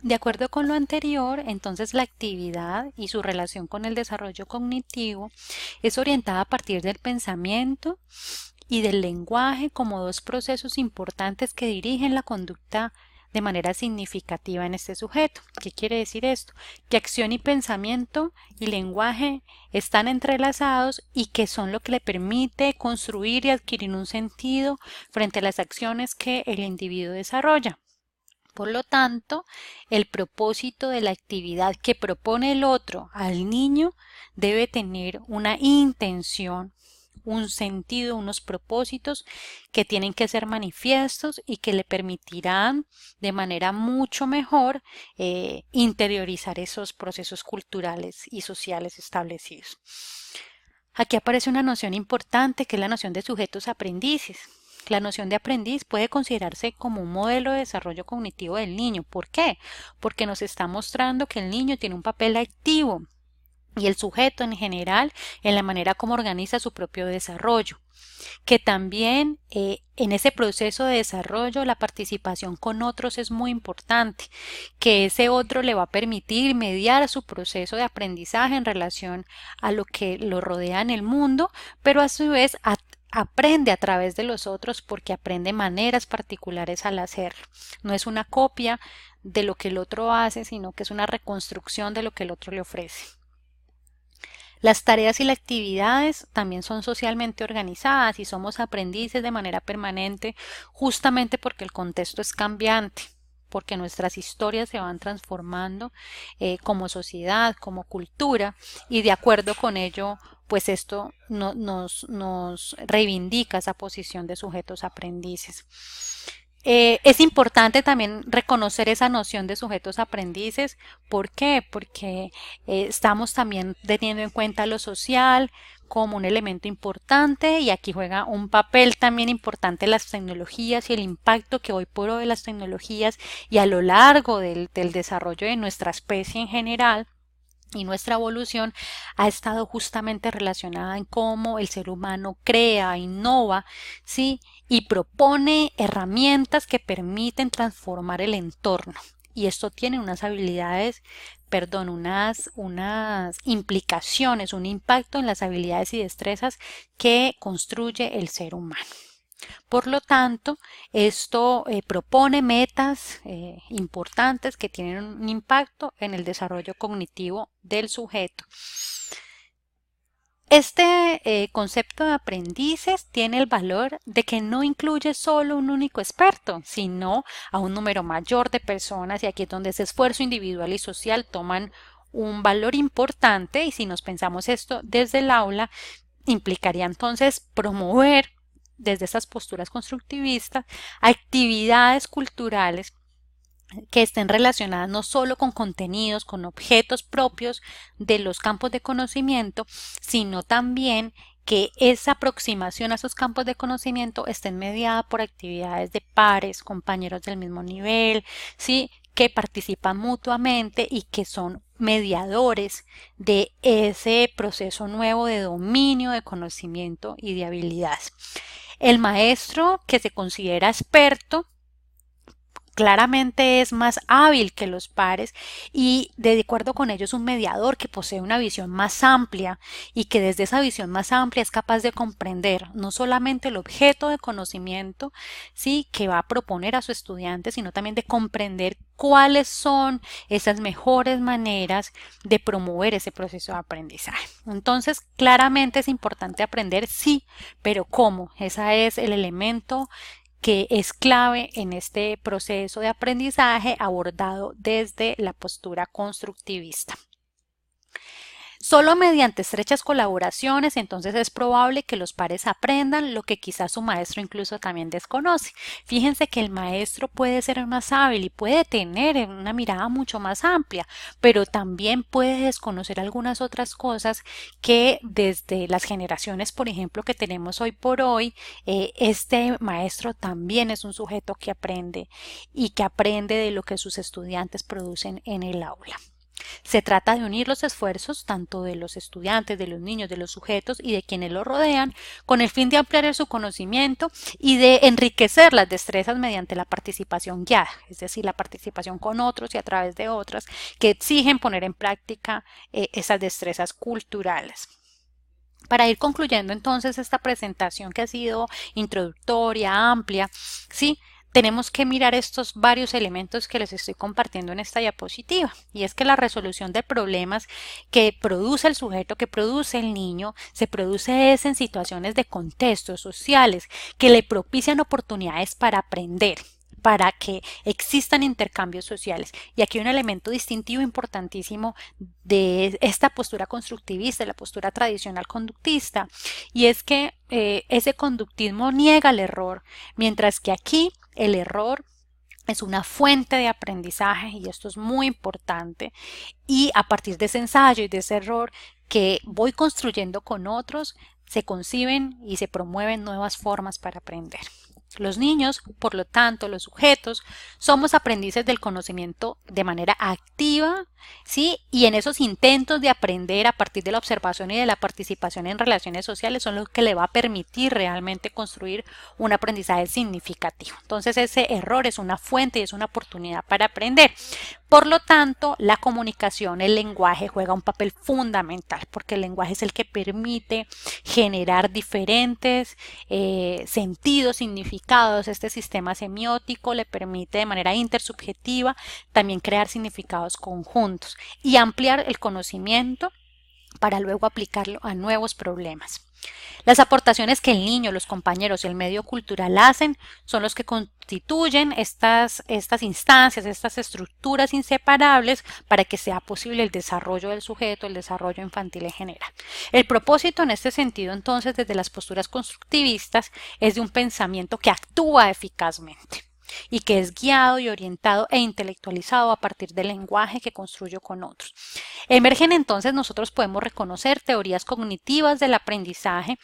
De acuerdo con lo anterior, entonces la actividad y su relación con el desarrollo cognitivo es orientada a partir del pensamiento y del lenguaje como dos procesos importantes que dirigen la conducta de manera significativa en este sujeto. ¿Qué quiere decir esto? Que acción y pensamiento y lenguaje están entrelazados y que son lo que le permite construir y adquirir un sentido frente a las acciones que el individuo desarrolla. Por lo tanto, el propósito de la actividad que propone el otro al niño debe tener una intención, un sentido, unos propósitos que tienen que ser manifiestos y que le permitirán de manera mucho mejor interiorizar esos procesos culturales y sociales establecidos. Aquí aparece una noción importante que es la noción de sujetos aprendices. La noción de aprendiz puede considerarse como un modelo de desarrollo cognitivo del niño. ¿Por qué? Porque nos está mostrando que el niño tiene un papel activo y el sujeto en general en la manera como organiza su propio desarrollo, que también en ese proceso de desarrollo la participación con otros es muy importante, que ese otro le va a permitir mediar su proceso de aprendizaje en relación a lo que lo rodea en el mundo, pero a su vez aprende a través de los otros porque aprende maneras particulares al hacerlo. No es una copia de lo que el otro hace, sino que es una reconstrucción de lo que el otro le ofrece. Las tareas y las actividades también son socialmente organizadas y somos aprendices de manera permanente justamente porque el contexto es cambiante, porque nuestras historias se van transformando como sociedad, como cultura y de acuerdo con ello, pues esto nos reivindica esa posición de sujetos aprendices. Es importante también reconocer esa noción de sujetos aprendices. ¿Por qué? Porque estamos también teniendo en cuenta lo social como un elemento importante y aquí juega un papel también importante las tecnologías y el impacto que hoy por hoy las tecnologías y a lo largo del desarrollo de nuestra especie en general y nuestra evolución ha estado justamente relacionada en cómo el ser humano crea, innova, ¿sí? Y propone herramientas que permiten transformar el entorno. Y esto tiene unas habilidades, perdón, unas implicaciones, un impacto en las habilidades y destrezas que construye el ser humano. Por lo tanto, esto propone metas importantes que tienen un impacto en el desarrollo cognitivo del sujeto. Este concepto de aprendices tiene el valor de que no incluye solo un único experto, sino a un número mayor de personas y aquí es donde ese esfuerzo individual y social toman un valor importante y si nos pensamos esto desde el aula, implicaría entonces promover desde esas posturas constructivistas actividades culturales que estén relacionadas no solo con contenidos, con objetos propios de los campos de conocimiento, sino también que esa aproximación a esos campos de conocimiento estén mediada por actividades de pares, compañeros del mismo nivel, ¿sí? Que participan mutuamente y que son mediadores de ese proceso nuevo de dominio, de conocimiento y de habilidades. El maestro que se considera experto claramente es más hábil que los pares y de acuerdo con ellos un mediador que posee una visión más amplia y que desde esa visión más amplia es capaz de comprender no solamente el objeto de conocimiento, sí, que va a proponer a su estudiante, sino también de comprender cuáles son esas mejores maneras de promover ese proceso de aprendizaje. Entonces, claramente es importante aprender, sí, pero ¿cómo? Ese es el elemento que es clave en este proceso de aprendizaje abordado desde la postura constructivista. Solo mediante estrechas colaboraciones, entonces es probable que los pares aprendan lo que quizás su maestro incluso también desconoce. Fíjense que el maestro puede ser más hábil y puede tener una mirada mucho más amplia, pero también puede desconocer algunas otras cosas que desde las generaciones, por ejemplo, que tenemos hoy por hoy, este maestro también es un sujeto que aprende y que aprende de lo que sus estudiantes producen en el aula. Se trata de unir los esfuerzos tanto de los estudiantes, de los niños, de los sujetos y de quienes los rodean con el fin de ampliar su conocimiento y de enriquecer las destrezas mediante la participación guiada, es decir, la participación con otros y a través de otras que exigen poner en práctica esas destrezas culturales. Para ir concluyendo entonces esta presentación que ha sido introductoria, amplia, ¿sí? Tenemos que mirar estos varios elementos que les estoy compartiendo en esta diapositiva, y es que la resolución de problemas que produce el sujeto, que produce el niño, se produce en situaciones de contextos sociales que le propician oportunidades para aprender, para que existan intercambios sociales. Y aquí hay un elemento distintivo importantísimo de esta postura constructivista, de la postura tradicional conductista, y es que ese conductismo niega el error, mientras que aquí el error es una fuente de aprendizaje y esto es muy importante, y a partir de ese ensayo y de ese error que voy construyendo con otros, se conciben y se promueven nuevas formas para aprender. Los niños, por lo tanto, los sujetos, somos aprendices del conocimiento de manera activa, ¿sí? Y en esos intentos de aprender a partir de la observación y de la participación en relaciones sociales son los que le va a permitir realmente construir un aprendizaje significativo. Entonces, ese error es una fuente y es una oportunidad para aprender. Por lo tanto, la comunicación, el lenguaje juega un papel fundamental porque el lenguaje es el que permite generar diferentes sentidos, significados. Este sistema semiótico le permite de manera intersubjetiva también crear significados conjuntos y ampliar el conocimiento para luego aplicarlo a nuevos problemas. Las aportaciones que el niño, los compañeros y el medio cultural hacen son los que constituyen estas instancias, estas estructuras inseparables para que sea posible el desarrollo del sujeto, el desarrollo infantil en general. El propósito en este sentido, entonces, desde las posturas constructivistas, es de un pensamiento que actúa eficazmente y que es guiado y orientado e intelectualizado a partir del lenguaje que construyo con otros. Emergen entonces, nosotros podemos reconocer teorías cognitivas del aprendizaje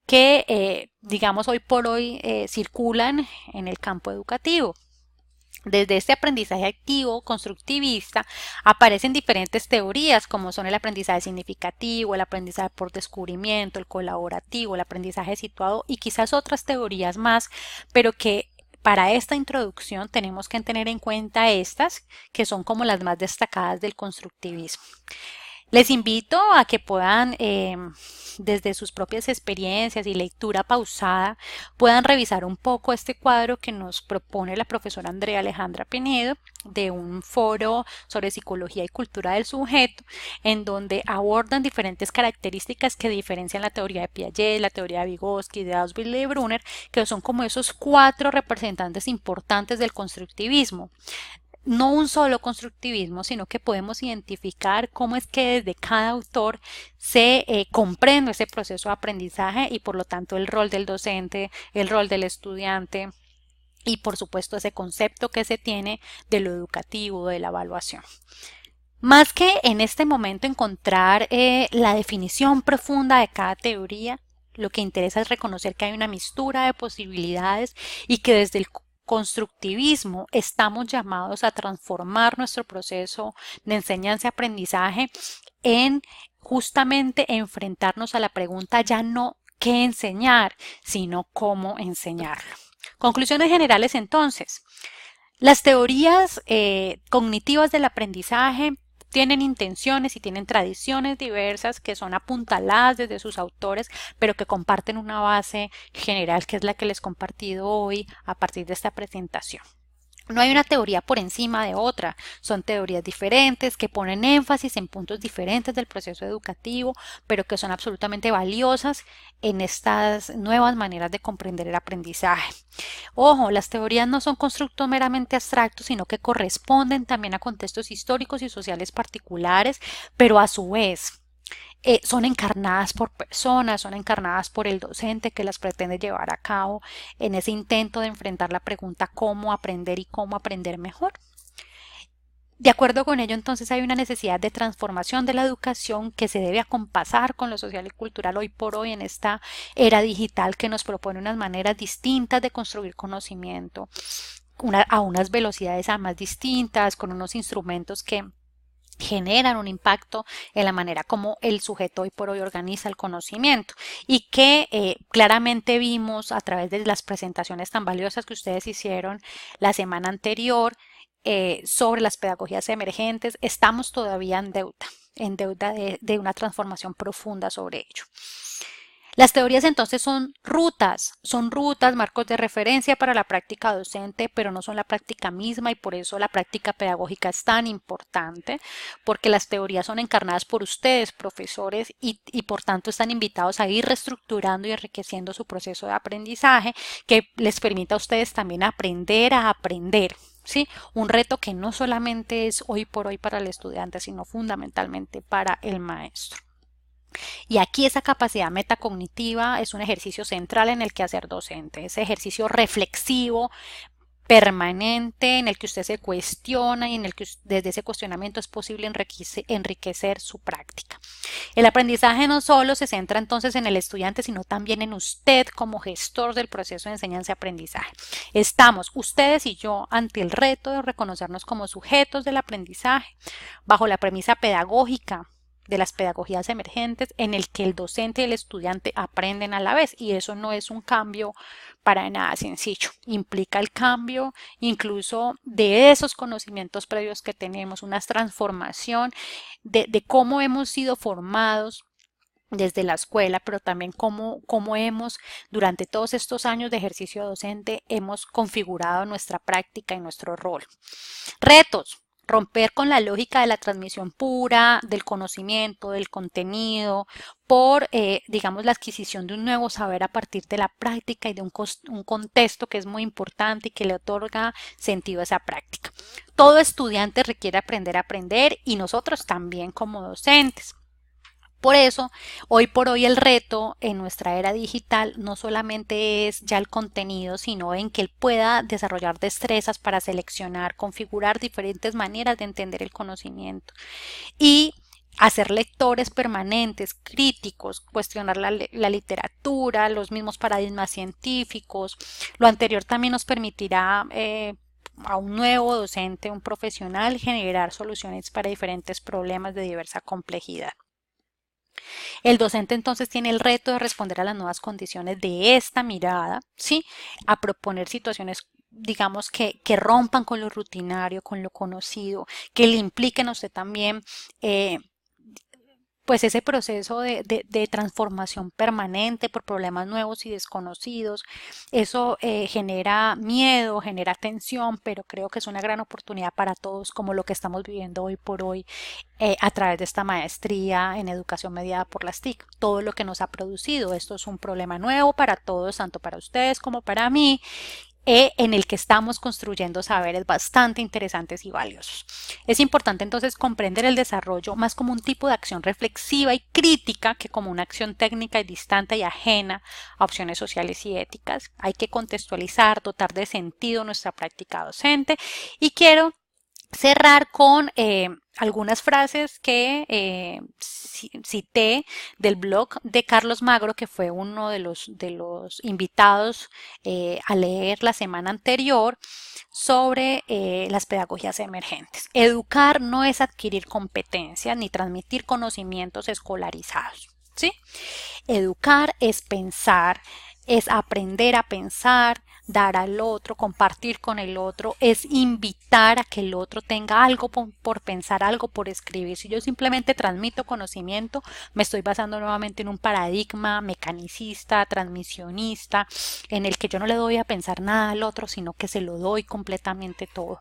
que, digamos, hoy por hoy circulan en el campo educativo. Desde este aprendizaje activo, constructivista, aparecen diferentes teorías como son el aprendizaje significativo, el aprendizaje por descubrimiento, el colaborativo, el aprendizaje situado y quizás otras teorías más, pero que para esta introducción tenemos que tener en cuenta estas, que son como las más destacadas del constructivismo. Les invito a que puedan, desde sus propias experiencias y lectura pausada, puedan revisar un poco este cuadro que nos propone la profesora Andrea Alejandra Pinedo de un foro sobre psicología y cultura del sujeto, en donde abordan diferentes características que diferencian la teoría de Piaget, la teoría de Vygotsky, de Ausubel y de Brunner, que son como esos 4 representantes importantes del constructivismo. No un solo constructivismo, sino que podemos identificar cómo es que desde cada autor se comprende ese proceso de aprendizaje y por lo tanto el rol del docente, el rol del estudiante y por supuesto ese concepto que se tiene de lo educativo, de la evaluación. Más que en este momento encontrar la definición profunda de cada teoría, lo que interesa es reconocer que hay una mistura de posibilidades y que desde el constructivismo estamos llamados a transformar nuestro proceso de enseñanza-aprendizaje en justamente enfrentarnos a la pregunta ya no qué enseñar, sino cómo enseñarlo. Conclusiones generales entonces. Las teorías cognitivas del aprendizaje tienen intenciones y tienen tradiciones diversas que son apuntaladas desde sus autores, pero que comparten una base general que es la que les he compartido hoy a partir de esta presentación. No hay una teoría por encima de otra, son teorías diferentes que ponen énfasis en puntos diferentes del proceso educativo, pero que son absolutamente valiosas en estas nuevas maneras de comprender el aprendizaje. Ojo, las teorías no son constructos meramente abstractos, sino que corresponden también a contextos históricos y sociales particulares, pero a su vez son encarnadas por personas, son encarnadas por el docente que las pretende llevar a cabo en ese intento de enfrentar la pregunta cómo aprender y cómo aprender mejor. De acuerdo con ello, entonces hay una necesidad de transformación de la educación que se debe acompasar con lo social y cultural hoy por hoy en esta era digital que nos propone unas maneras distintas de construir conocimiento, a unas velocidades además distintas, con unos instrumentos que generan un impacto en la manera como el sujeto hoy por hoy organiza el conocimiento y que claramente vimos a través de las presentaciones tan valiosas que ustedes hicieron la semana anterior sobre las pedagogías emergentes. Estamos todavía en deuda de una transformación profunda sobre ello. Las teorías entonces son rutas, marcos de referencia para la práctica docente, pero no son la práctica misma y por eso la práctica pedagógica es tan importante, porque las teorías son encarnadas por ustedes, profesores, y por tanto están invitados a ir reestructurando y enriqueciendo su proceso de aprendizaje que les permita a ustedes también aprender a aprender. ¿Sí? Un reto que no solamente es hoy por hoy para el estudiante, sino fundamentalmente para el maestro. Y aquí esa capacidad metacognitiva es un ejercicio central en el quehacer docente, ese ejercicio reflexivo, permanente, en el que usted se cuestiona y en el que desde ese cuestionamiento es posible enriquecer su práctica. El aprendizaje no solo se centra entonces en el estudiante, sino también en usted como gestor del proceso de enseñanza y aprendizaje. Estamos, ustedes y yo, ante el reto de reconocernos como sujetos del aprendizaje, bajo la premisa pedagógica de las pedagogías emergentes en el que el docente y el estudiante aprenden a la vez, y eso no es un cambio para nada sencillo, implica el cambio incluso de esos conocimientos previos que tenemos, una transformación de cómo hemos sido formados desde la escuela, pero también cómo hemos, durante todos estos años de ejercicio docente, hemos configurado nuestra práctica y nuestro rol. Retos. Romper con la lógica de la transmisión pura, del conocimiento, del contenido, por, digamos, la adquisición de un nuevo saber a partir de la práctica y de un contexto que es muy importante y que le otorga sentido a esa práctica. Todo estudiante requiere aprender a aprender y nosotros también como docentes. Por eso, hoy por hoy el reto en nuestra era digital no solamente es ya el contenido, sino en que él pueda desarrollar destrezas para seleccionar, configurar diferentes maneras de entender el conocimiento y hacer lectores permanentes, críticos, cuestionar la literatura, los mismos paradigmas científicos. Lo anterior también nos permitirá a un nuevo docente, un profesional, generar soluciones para diferentes problemas de diversa complejidad. El docente entonces tiene el reto de responder a las nuevas condiciones de esta mirada, ¿sí? A proponer situaciones, digamos, que rompan con lo rutinario, con lo conocido, que le impliquen a usted también pues ese proceso de transformación permanente por problemas nuevos y desconocidos. Eso genera miedo, genera tensión, pero creo que es una gran oportunidad para todos, como lo que estamos viviendo hoy por hoy a través de esta maestría en educación mediada por las TIC. Todo lo que nos ha producido, esto es un problema nuevo para todos, tanto para ustedes como para mí, en el que estamos construyendo saberes bastante interesantes y valiosos. Es importante entonces comprender el desarrollo más como un tipo de acción reflexiva y crítica que como una acción técnica y distante y ajena a opciones sociales y éticas. Hay que contextualizar, dotar de sentido nuestra práctica docente y quiero cerrar con algunas frases que cité del blog de Carlos Magro, que fue uno de los invitados a leer la semana anterior sobre las pedagogías emergentes. Educar no es adquirir competencias ni transmitir conocimientos escolarizados, ¿sí? Educar es pensar, es aprender a pensar, dar al otro, compartir con el otro, es invitar a que el otro tenga algo por pensar, algo por escribir. Si yo simplemente transmito conocimiento, me estoy basando nuevamente en un paradigma mecanicista, transmisionista, en el que yo no le doy a pensar nada al otro, sino que se lo doy completamente todo.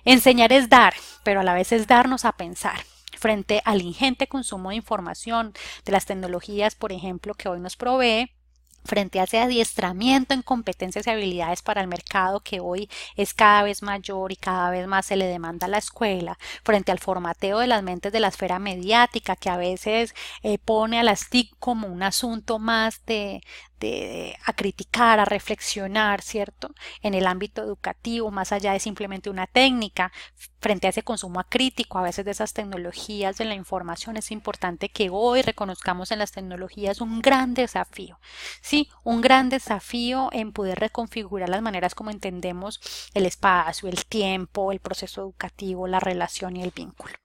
Enseñar es dar, pero a la vez es darnos a pensar. Frente al ingente consumo de información de las tecnologías, por ejemplo, que hoy nos provee, frente a ese adiestramiento en competencias y habilidades para el mercado que hoy es cada vez mayor y cada vez más se le demanda a la escuela, frente al formateo de las mentes de la esfera mediática que a veces pone a las TIC como un asunto más a criticar, a reflexionar, ¿cierto? En el ámbito educativo, más allá de simplemente una técnica, frente a ese consumo acrítico a veces de esas tecnologías de la información, es importante que hoy reconozcamos en las tecnologías un gran desafío, ¿sí? Un gran desafío en poder reconfigurar las maneras como entendemos el espacio, el tiempo, el proceso educativo, la relación y el vínculo.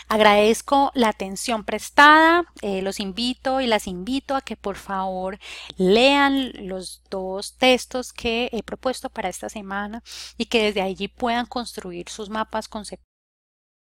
Agradezco la atención prestada, los invito y las invito a que por favor lean los dos textos que he propuesto para esta semana y que desde allí puedan construir sus mapas conceptuales